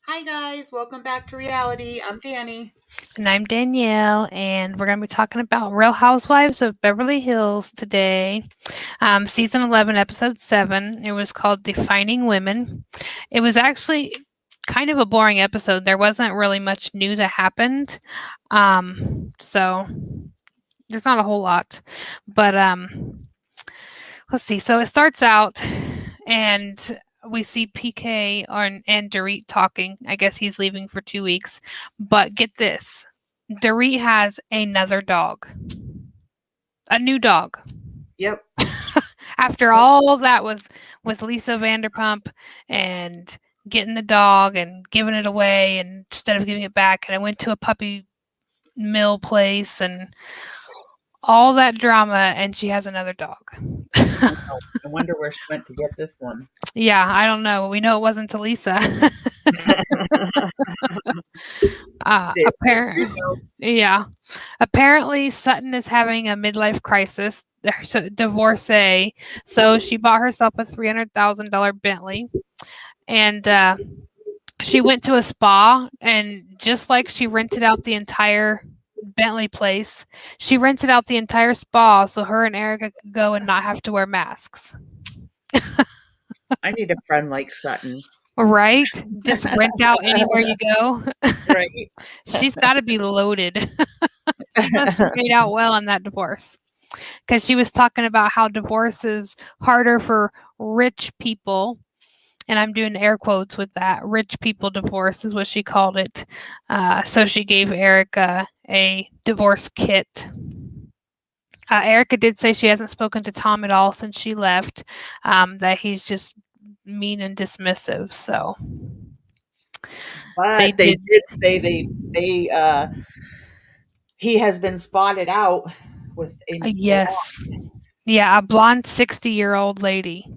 Hi guys, welcome back to reality. I'm Danny. And I'm Danielle, and we're going to be talking about Real Housewives of Beverly Hills today. Season 11, episode 7. It was called Defining Women. It was actually kind of a boring episode. There wasn't really much new that happened. So there's not a whole lot. But let's see. So it starts out, and we see PK and Dorit talking. I guess he's leaving for 2 weeks. But get this, Dorit has another dog, a new dog. Yep. After all that with Lisa Vanderpump and getting the dog and giving it away and instead of giving it back, and I went to a puppy mill place and all that drama, and she has another dog. I know. I wonder where she went to get this one. Yeah, I don't know. We know it wasn't to Lisa. This is Apparent, real. yeah. Apparently, Sutton is having a midlife crisis. Divorcee, so she bought herself a $300,000 Bentley, and she went to a spa, and just like she rented out the entire Bentley place, she rented out the entire spa so her and Erica could go and not have to wear masks. I need a friend like Sutton. Right? Just rent out anywhere you go. Right? She's got to be loaded. She must have made out well on that divorce. Because she was talking about how divorce is harder for rich people. And I'm doing air quotes with that. Rich people divorce is what she called it. So she gave Erica a divorce kit. Erica did say she hasn't spoken to Tom at all since she left, that he's just mean and dismissive. So they But they did. did say he has been spotted out with a Yes. Yeah, a blonde 60-year-old lady.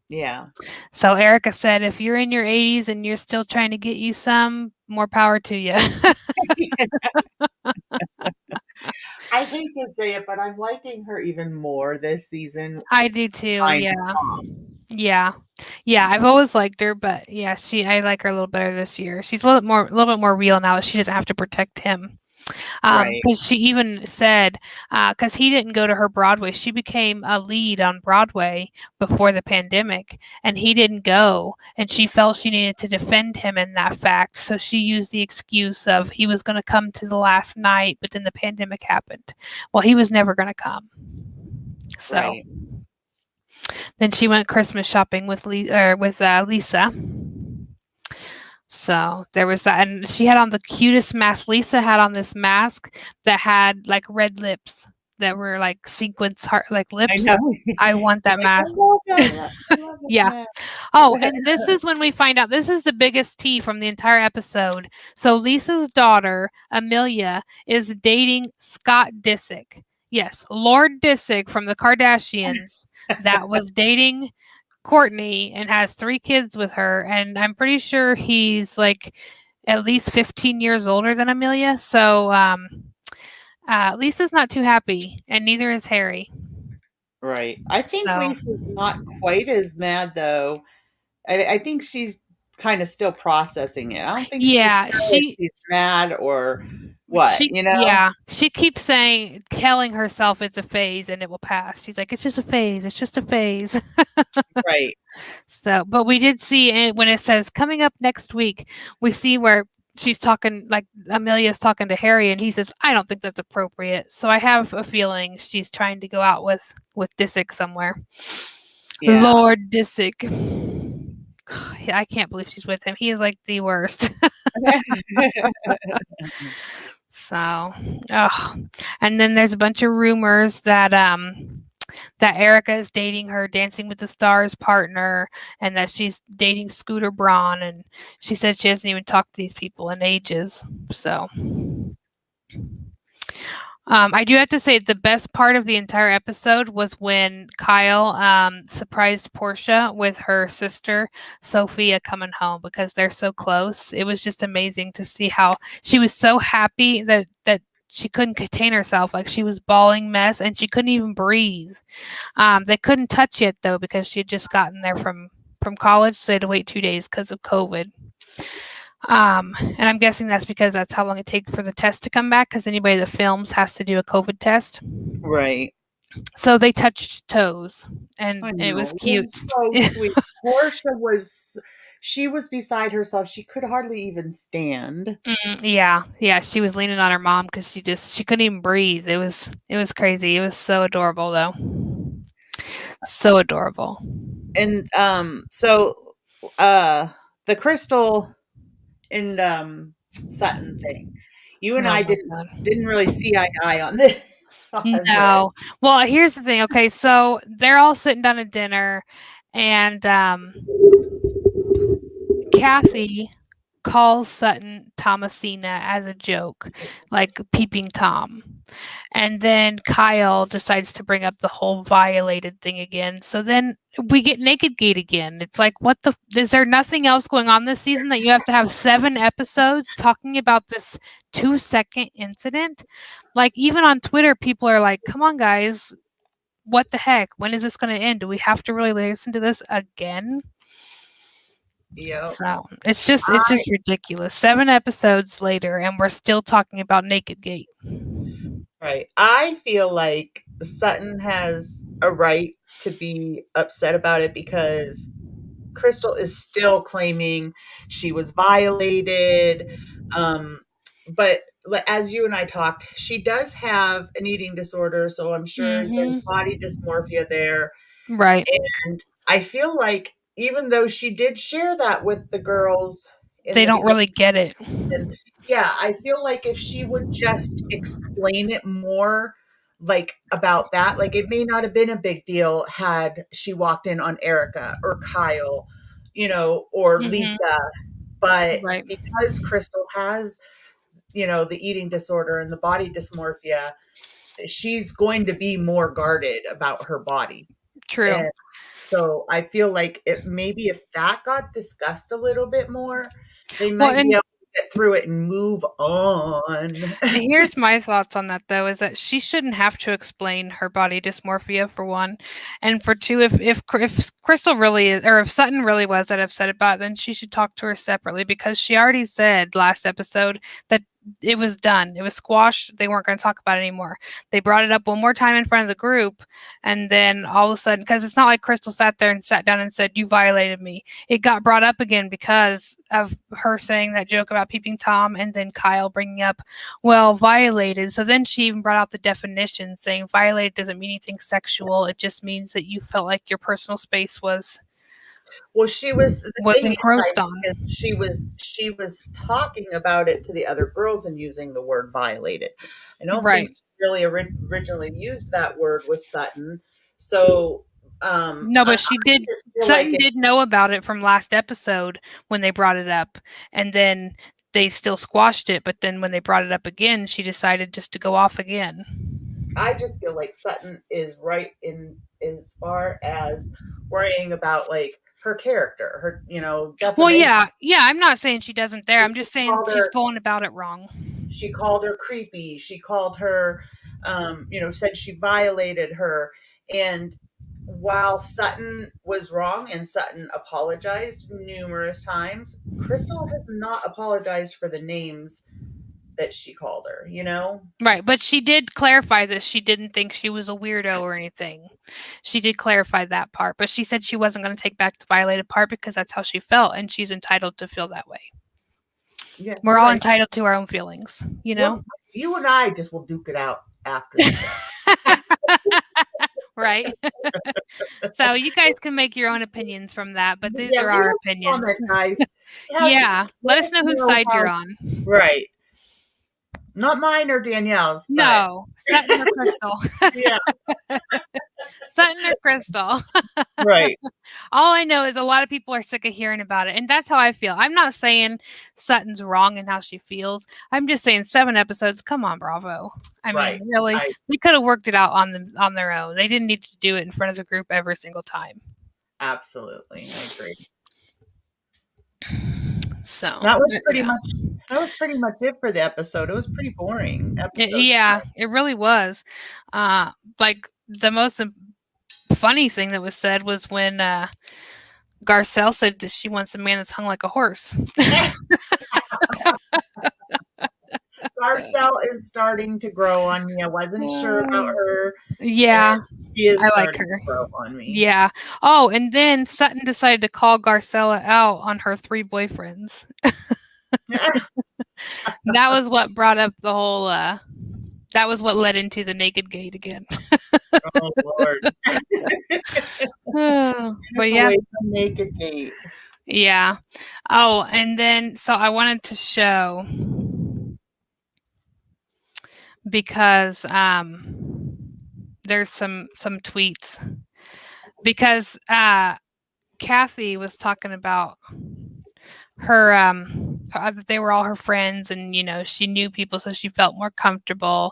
yeah. So Erica said, if you're in your 80s and you're still trying to get you some, more power to you. I hate to say it, but I'm liking her even more this season. I do too. Minus Yeah. Tom. Yeah. Yeah, I've always liked her, but yeah, I like her a little better this year. She's a little bit more real now that she doesn't have to protect him. Right. Because she even said, because he didn't go to her Broadway, she became a lead on Broadway before the pandemic, and he didn't go, and she felt she needed to defend him in that fact. So she used the excuse of he was going to come to the last night, but then the pandemic happened. Well, he was never going to come. So Right. then she went Christmas shopping with Lisa. So there was that, and she had on the cutest mask. Lisa had on this mask that had like red lips that were like sequins heart like I lips. know. I want You're that like, I mask. love that. I love Yeah. that. Oh, and this is when we find out this is the biggest tea from the entire episode. So Lisa's daughter, Amelia, is dating Scott Disick. Yes, Lord Disick from the Kardashians that was dating Courtney and has 3 kids with her, and I'm pretty sure he's like at least 15 years older than Amelia. So Lisa's not too happy, and neither is Harry. Right. I think So Lisa's not quite as mad though. I think she's kind of still processing it. I don't think she's yeah, sure if she's mad or what, she you know? yeah she keeps saying telling herself it's a phase and it will pass. She's like, it's just a phase, it's just a phase. Right. So, but we did see it when it says coming up next week, we see where she's talking, like Amelia's talking to Harry, and he says, I don't think that's appropriate. So I have a feeling she's trying to go out with Disick somewhere. Yeah. Lord Disick. I can't believe she's with him. He is like the worst. So, oh, and then there's a bunch of rumors that Erica is dating her Dancing with the Stars partner, and that she's dating Scooter Braun, and she said she hasn't even talked to these people in ages. So I do have to say the best part of the entire episode was when Kyle surprised Portia with her sister Sophia coming home because they're so close. It was just amazing to see how she was so happy that she couldn't contain herself. Like she was bawling mess and she couldn't even breathe. They couldn't touch it though because she had just gotten there from college, so they had to wait 2 days because of COVID. And I'm guessing that's because that's how long it takes for the test to come back. Because anybody that films has to do a COVID test. Right. So they touched toes, I and it was know. It cute. was so sweet. Portia was she was beside herself. She could hardly even stand. Yeah, yeah. She was leaning on her mom because she couldn't even breathe. It was crazy. It was so adorable though. So adorable. And so uh the Crystal and Sutton thing. You and Oh I my didn't god. really see eye to eye on this on this. No. Well, here's the thing. Okay, so they're all sitting down at dinner, and Kathy calls Sutton Thomasina as a joke, like peeping Tom. And then Kyle decides to bring up the whole violated thing again. So then we get Naked Gate again. It's like, what the? Is there nothing else going on this season that you have to have 7 episodes talking about this 2-second incident? Like, even on Twitter, people are like, come on, guys. What the heck? When is this going to end? Do we have to really listen to this again? Yep. So it's just ridiculous. 7 episodes later, and we're still talking about Naked Gate. Right. I feel like Sutton has a right to be upset about it because Crystal is still claiming she was violated. Um, but as you and I talked, she does have an eating disorder, so I'm sure there's Mhm. body dysmorphia there. Right. And I feel like even though she did share that with the girls in They the don't beginning, really get it. and yeah, I feel like if she would just explain it more, like about that, like it may not have been a big deal had she walked in on Erica or Kyle, or Mhm. Lisa, but Right. because Crystal has, the eating disorder and the body dysmorphia, she's going to be more guarded about her body. True. And so I feel like it maybe if that got discussed a little bit more, they Well, might be and able to get through it and move on. here's my thoughts on that though, is that she shouldn't have to explain her body dysmorphia for one, and for two, if Crystal really is, or if Sutton really was that upset about it, then she should talk to her separately because she already said last episode that it was done, it was squashed. They weren't going to talk about it anymore. They brought it up one more time in front of the group, and then all of a sudden, because it's not like Crystal sat there and sat down and said, "You violated me." It got brought up again because of her saying that joke about peeping Tom, and then Kyle bringing up, well, violated. So then she even brought out the definition saying violated doesn't mean anything sexual. It just means that you felt like your personal space Well, she was the was thing is, I encroached think, on. is she was talking about it to the other girls and using the word violated. I don't think Right. she really originally used that word with Sutton. So No, I but she did. just feel like Sutton did know about it from last episode when they brought it up, and then they still squashed it. But then when they brought it up again, she decided just to go off again. I just feel like Sutton is right in as far as worrying about like her character, her, Well, defamation. yeah, yeah. I'm not saying she doesn't there. I'm She just saying called she's her going about it wrong. she called her creepy. She called her, said she violated her. And while Sutton was wrong and Sutton apologized numerous times, Crystal has not apologized for the names that she called her. Right, but she did clarify that she didn't think she was a weirdo or anything. She did clarify that part, but she said she wasn't going to take back the violated part because that's how she felt, and she's entitled to feel that way. Yeah, We're you're all right. entitled to our own feelings, you know? Well, you and I just will duke it out after the show. Right? So you guys can make your own opinions from that, but these Yeah, are leave our us a opinions. comment, guys. Yeah, let Let us us know whose know side you're how. on. Right. Not mine or Danielle's, but No, Sutton or Crystal. yeah, Sutton or Crystal. right, All I know is a lot of people are sick of hearing about it, and that's how I feel. I'm not saying Sutton's wrong in how she feels. I'm just saying 7 episodes. Come on, Bravo. I mean, right. really, I they could have worked it out on their own. They didn't need to do it in front of the group every single time. absolutely, I agree. So, That was pretty yeah, much that was pretty much it for the episode. It was pretty boring episode. yeah, it really was. Like the most funny thing that was said was when Garcelle said that she wants a man that's hung like a horse. Garcelle is starting to grow on me. I wasn't sure about her, and Yeah, she is I like starting to her. grow on me. Yeah. Oh, and then Sutton decided to call Garcella out on her 3 boyfriends. That was what brought up the whole, that was what led into the naked gate again. Oh Lord. Get But us yeah, away from Naked Gate. yeah. Oh, and then so I wanted to show because, there's some tweets because, Kathy was talking about her they were all her friends and she knew people so she felt more comfortable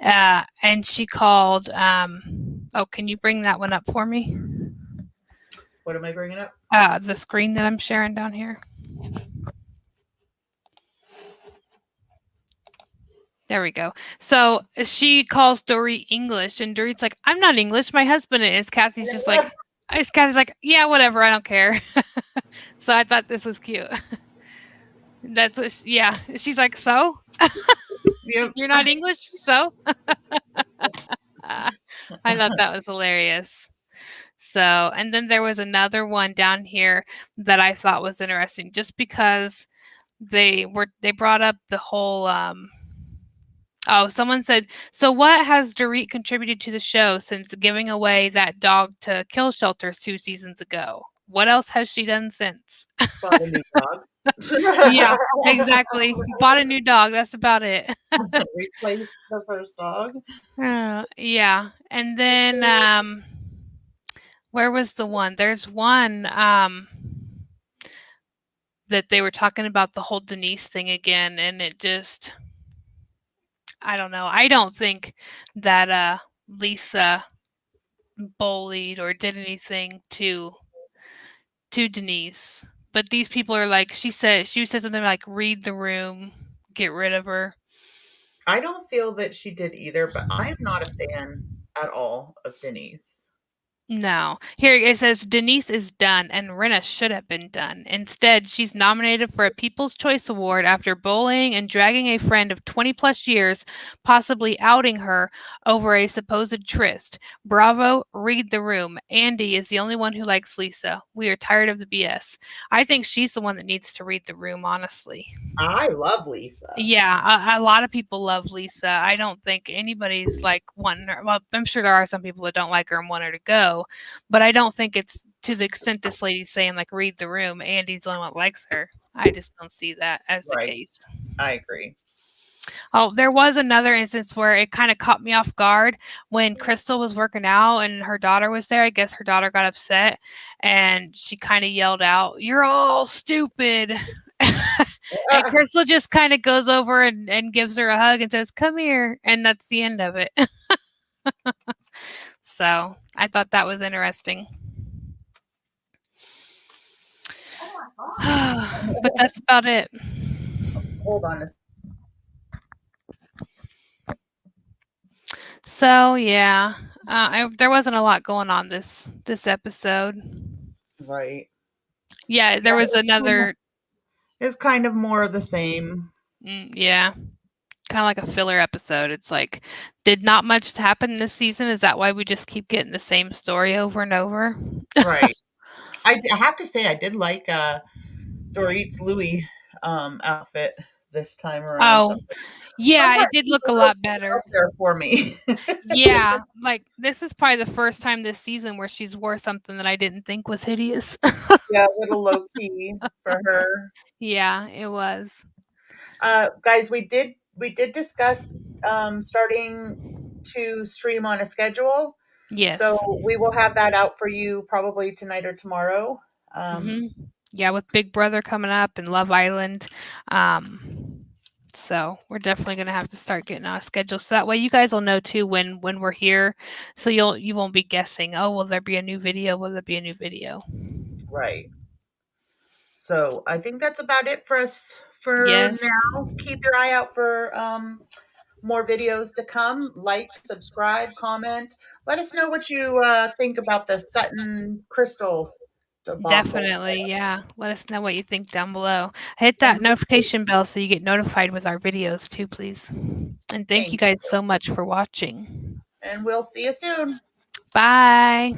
and she called oh, can you bring that one up for me, What am I bringing up? the screen that I'm sharing down here? There we go. So she calls Dory English and Dory's like, I'm not English, my husband is. Kathy's like, yeah, whatever, I don't care. So I thought this was cute. That's what yeah, she's like, so Yep. you're not English, so I thought that was hilarious. So, and then there was another one down here that I thought was interesting just because they brought up the whole oh, someone said, "So what has Dorit contributed to the show since giving away that dog to kill shelters 2 seasons ago? What else has she done since?" Bought a new dog. Yeah, exactly. Bought a new dog, that's about it. Replaced the first dog. Yeah, and then, where was the one? There's one, that they were talking about the whole Denise thing again, and it just I don't know. I don't think that, Lisa bullied or did anything to Denise, but these people are like she said something like, "Read the room, get rid of her." I don't feel that she did either, but I'm not a fan at all of Denise. No. Here it says Denise is done and Rinna should have been done. Instead, she's nominated for a People's Choice Award after bullying and dragging a friend of 20 plus years, possibly outing her over a supposed tryst. Bravo, read the room. Andy is the only one who likes Lisa. We are tired of the BS. I think she's the one that needs to read the room, honestly. I love Lisa. Yeah, a lot of people love Lisa. I don't think anybody's like wanting her. Well, I'm sure there are some people that don't like her and want her to go, but I don't think it's to the extent this lady's saying like read the room. Andy's the only one that likes her. I just don't see that as the Right. case. I agree. Oh, there was another instance where it kind of caught me off guard when Crystal was working out and her daughter was there. I guess her daughter got upset and she kind of yelled out, "You're all stupid." And Ah, Crystal just kind of goes over and gives her a hug and says, "Come here." And that's the end of it. So I thought that was interesting. But that's about it. hold on a So yeah, there wasn't a lot going on this episode. right. Yeah, there was another. It's kind of more of the same. Yeah, kind of like a filler episode. It's like, did not much happen this season? Is that why we just keep getting the same story over and over? Right. I have to say I did like Dorit's Louis outfit this time around. Oh, yeah, Sometimes it did he look a lot looks out better. there for me. Yeah, like this is probably the first time this season where she's wore something that I didn't think was hideous. Yeah, a little low key for her. Yeah, it was. Guys, we did discuss starting to stream on a schedule. Yes. So we will have that out for you probably tonight or tomorrow. Mhm. Yeah, with Big Brother coming up and Love Island, so we're definitely gonna have to start getting on a schedule so that way you guys will know too when we're here, so you won't be guessing. Oh, will there be a new video? Will there be a new video? Right. So I think that's about it for us for Yes. now. Keep your eye out for more videos to come. Like, subscribe, comment. Let us know what you think about the Sutton Crystal debacle. Definitely, yeah. Let us know what you think down below. Hit And that notification bell so you get notified with our videos too, please. And thank you thank guys you. so much for watching. And we'll see you soon. Bye.